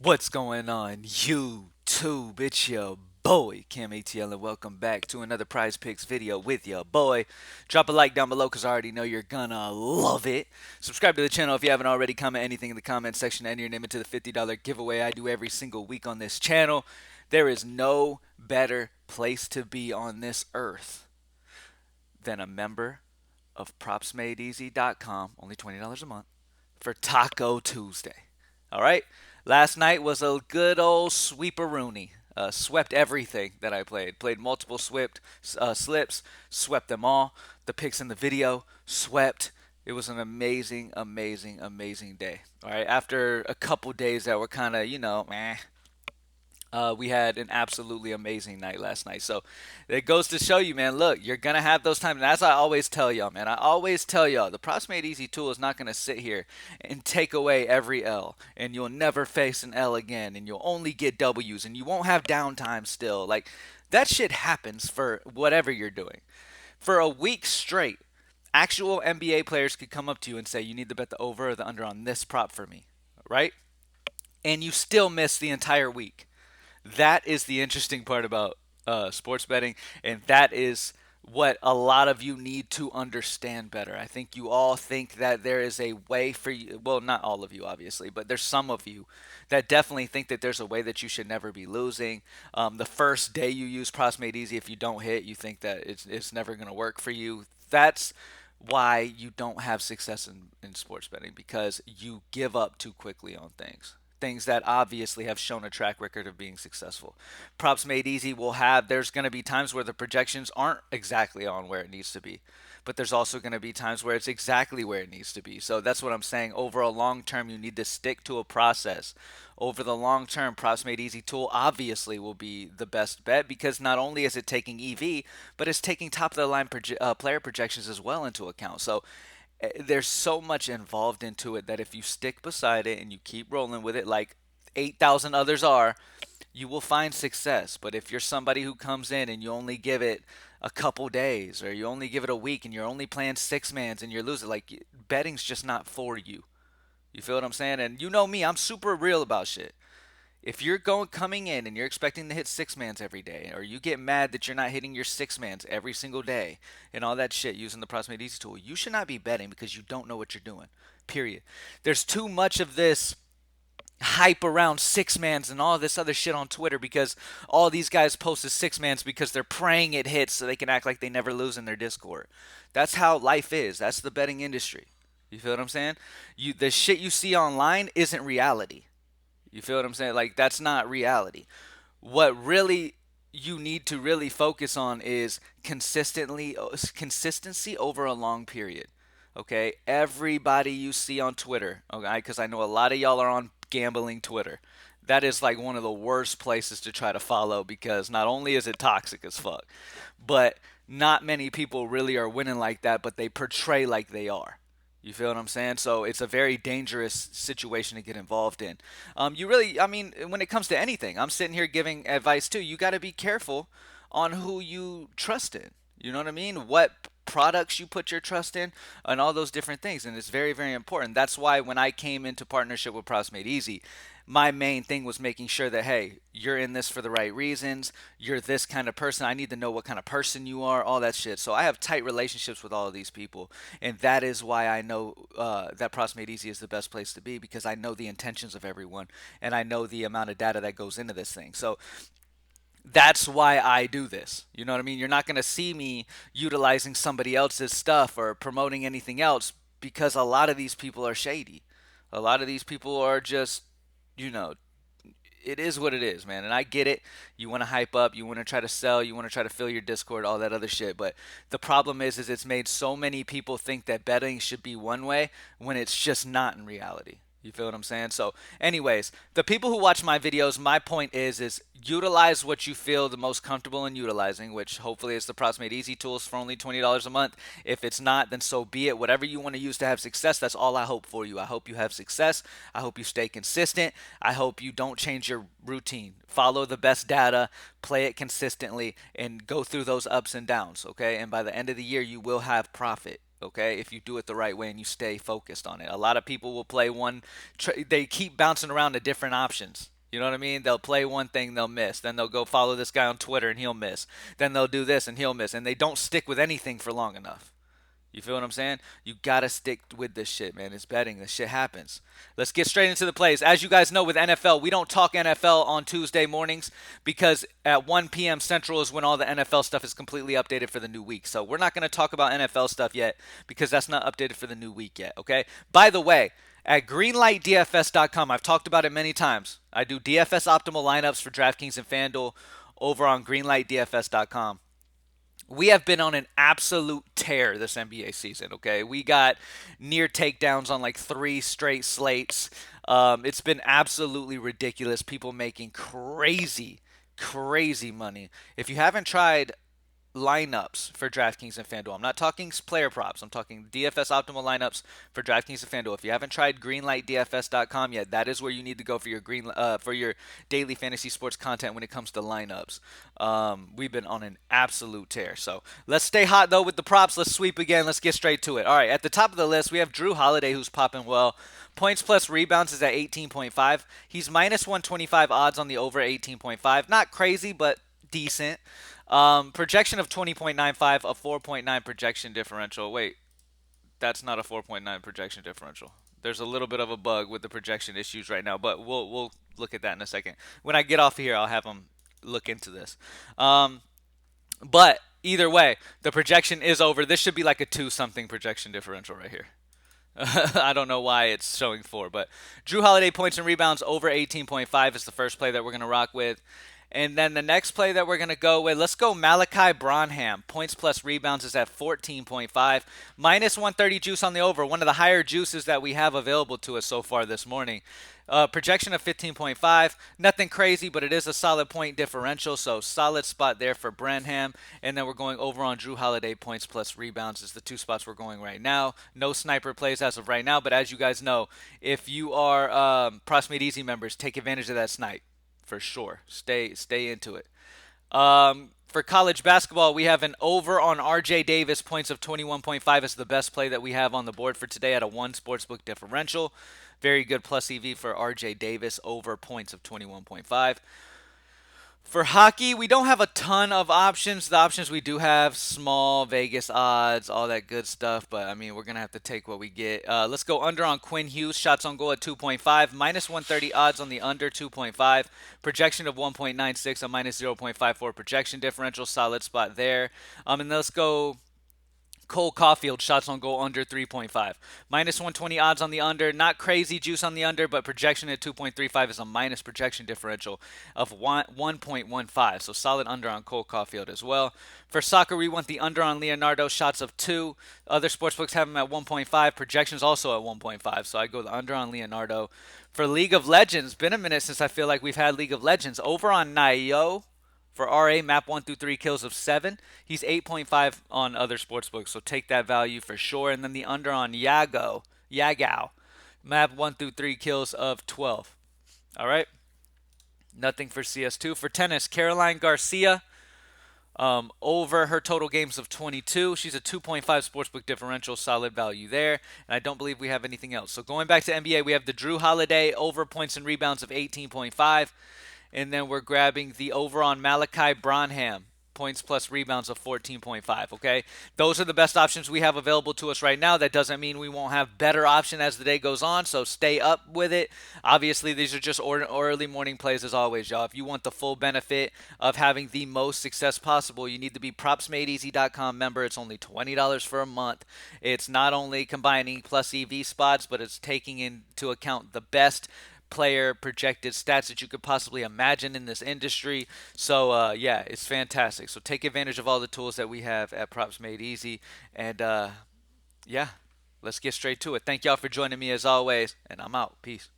What's going on, YouTube? It's your boy, Cam ATL, and welcome back to another Prize Picks video with your boy. Drop a like down below because I already know you're gonna love it. Subscribe to the channel if you haven't already. Comment anything in the comment section. Enter your name into the $50 giveaway I do every single week on this channel. There is no better place to be on this earth than a member of PropsMadeEasy.com, only $20 a month, for Taco Tuesday. All right? Last night was a good old sweeperoonie. Swept everything that I played. Played multiple slips, swept them all. The picks in the video, swept. It was an amazing, amazing, amazing day. All right, after a couple days that were kind of, meh, we had an absolutely amazing night last night. So it goes to show you, man, look, you're going to have those times. And as I always tell y'all, man, I always tell y'all, the Props Made Easy tool is not going to sit here and take away every L. And you'll never face an L again. And you'll only get W's. And you won't have downtime still. Like, that shit happens for whatever you're doing. For a week straight, actual NBA players could come up to you and say, you need to bet the over or the under on this prop for me, right? And you still miss the entire week. That is the interesting part about sports betting, and that is what a lot of you need to understand better. I think you all think that there is a way for you. Well, not all of you, obviously, but there's some of you that definitely think that there's a way that you should never be losing. The first day you use Props Made Easy, if you don't hit, you think that it's never going to work for you. That's why you don't have success in sports betting because you give up too quickly on things that obviously have shown a track record of being successful. Props Made Easy will have, there's going to be times where the projections aren't exactly on where it needs to be, but there's also going to be times where it's exactly where it needs to be. So that's what I'm saying. Over a long term, you need to stick to a process. Over the long term, Props Made Easy tool obviously will be the best bet because not only is it taking EV, but it's taking top of the line player projections as well into account. So there's so much involved into it that if you stick beside it and you keep rolling with it like 8,000 others are, you will find success. But if you're somebody who comes in and you only give it a couple days or you only give it a week and you're only playing six mans and you're losing, like betting's just not for you. You feel what I'm saying? And you know me, I'm super real about shit. If you're coming in and you're expecting to hit six mans every day, or you get mad that you're not hitting your six mans every single day, and all that shit using the Proximate Easy tool, you should not be betting because you don't know what you're doing. Period. There's too much of this hype around six mans and all this other shit on Twitter because all these guys post as six mans because they're praying it hits so they can act like they never lose in their Discord. That's how life is. That's the betting industry. You feel what I'm saying? The shit you see online isn't reality. You feel what I'm saying? Like that's not reality. What really you need to really focus on is consistency over a long period. Okay? Everybody you see on Twitter, okay? Cuz I know a lot of y'all are on gambling Twitter. That is like one of the worst places to try to follow because not only is it toxic as fuck, but not many people really are winning like that, but they portray like they are. You feel what I'm saying? So it's a very dangerous situation to get involved in. You really, I mean, when it comes to anything, I'm sitting here giving advice too. You got to be careful on who you trust in. You know what I mean? What products you put your trust in, and all those different things. And it's very, very important. That's why when I came into partnership with Props Made Easy, my main thing was making sure that, hey, you're in this for the right reasons. You're this kind of person. I need to know what kind of person you are, all that shit. So I have tight relationships with all of these people. And that is why I know that Props Made Easy is the best place to be because I know the intentions of everyone and I know the amount of data that goes into this thing. So that's why I do this. You know what I mean? You're not going to see me utilizing somebody else's stuff or promoting anything else because a lot of these people are shady. A lot of these people are just, you know, it is what it is, man. And I get it. You want to hype up, you want to try to sell, you want to try to fill your Discord, all that other shit. But the problem is it's made so many people think that betting should be one way when it's just not in reality. You feel what I'm saying? So, anyways, the people who watch my videos, my point is utilize what you feel the most comfortable in utilizing, which hopefully is the Props Made Easy tools for only $20 a month. If it's not, then so be it. Whatever you want to use to have success, that's all I hope for you. I hope you have success. I hope you stay consistent. I hope you don't change your routine. Follow the best data, play it consistently, and go through those ups and downs, okay? And by the end of the year, you will have profit, okay, if you do it the right way and you stay focused on it. A lot of people will play they keep bouncing around to different options. You know what I mean? They'll play one thing, they'll miss. Then they'll go follow this guy on Twitter and he'll miss. Then they'll do this and he'll miss. And they don't stick with anything for long enough. You feel what I'm saying? You gotta stick with this shit, man. It's betting. This shit happens. Let's get straight into the plays. As you guys know, with NFL, we don't talk NFL on Tuesday mornings because at 1 p.m. Central is when all the NFL stuff is completely updated for the new week. So we're not gonna talk about NFL stuff yet because that's not updated for the new week yet. Okay. By the way, at greenlightdfs.com, I've talked about it many times. I do DFS optimal lineups for DraftKings and FanDuel over on greenlightdfs.com. We have been on an absolute tear this NBA season, okay? We got near takedowns on like 3 straight slates. It's been absolutely ridiculous. People making crazy, crazy money. If you haven't tried lineups for DraftKings and FanDuel. I'm not talking player props. I'm talking DFS optimal lineups for DraftKings and FanDuel. If you haven't tried greenlightdfs.com yet, that is where you need to go for your daily fantasy sports content when it comes to lineups. We've been on an absolute tear. So let's stay hot though with the props. Let's sweep again. Let's get straight to it. All right, at the top of the list we have Drew Holiday, who's popping well. Points plus rebounds is at 18.5. He's minus 125 odds on the over 18.5. Not crazy, but decent. Projection of 20.95, a 4.9 projection differential. Wait, that's not a 4.9 projection differential. There's a little bit of a bug with the projection issues right now, but we'll look at that in a second. When I get off of here, I'll have them look into this. But either way, the projection is over. This should be like a 2 something projection differential right here. I don't know why it's showing 4, but Drew Holiday points and rebounds over 18.5 is the first play that we're going to rock with. And then the next play that we're going to go with, let's go Malachi Branham. Points plus rebounds is at 14.5. Minus 130 juice on the over. One of the higher juices that we have available to us so far this morning. Projection of 15.5. Nothing crazy, but it is a solid point differential. So solid spot there for Branham. And then we're going over on Drew Holiday. Points plus rebounds is the 2 spots we're going right now. No sniper plays as of right now. But as you guys know, if you are Props Made Easy members, take advantage of that snipe. For sure. Stay into it. For college basketball, we have an over on RJ Davis. Points of 21.5 is the best play that we have on the board for today at a 1 sportsbook differential. Very good plus EV for RJ Davis over points of 21.5. For hockey, we don't have a ton of options. The options we do have, small, Vegas odds, all that good stuff. But, I mean, we're going to have to take what we get. Let's go under on Quinn Hughes. Shots on goal at 2.5. Minus 130 odds on the under 2.5. Projection of 1.96. A minus 0.54 projection differential. Solid spot there. And let's go Cole Caulfield, shots on goal under 3.5. Minus 120 odds on the under. Not crazy juice on the under, but projection at 2.35 is a minus projection differential of 1.15. So solid under on Cole Caulfield as well. For soccer, we want the under on Leonardo, shots of 2. Other sportsbooks have him at 1.5. Projections also at 1.5. So I go the under on Leonardo. For League of Legends, been a minute since I feel like we've had League of Legends. Over on Nayo. For RA, map 1 through 3 kills of 7. He's 8.5 on other sportsbooks, so take that value for sure. And then the under on Yagao, map 1 through 3 kills of 12. All right. Nothing for CS2. For tennis, Caroline Garcia, over her total games of 22. She's a 2.5 sportsbook differential, solid value there. And I don't believe we have anything else. So going back to NBA, we have the Drew Holiday over points and rebounds of 18.5. And then we're grabbing the over on Malachi Branham. Points plus rebounds of 14.5, okay? Those are the best options we have available to us right now. That doesn't mean we won't have better option as the day goes on, so stay up with it. Obviously, these are just early morning plays as always, y'all. If you want the full benefit of having the most success possible, you need to be propsmadeeasy.com member. It's only $20 for a month. It's not only combining plus EV spots, but it's taking into account the best player projected stats that you could possibly imagine in this industry. So yeah, it's fantastic. So take advantage of all the tools that we have at Props Made Easy. And yeah, let's get straight to it. Thank y'all for joining me as always, and I'm out. Peace.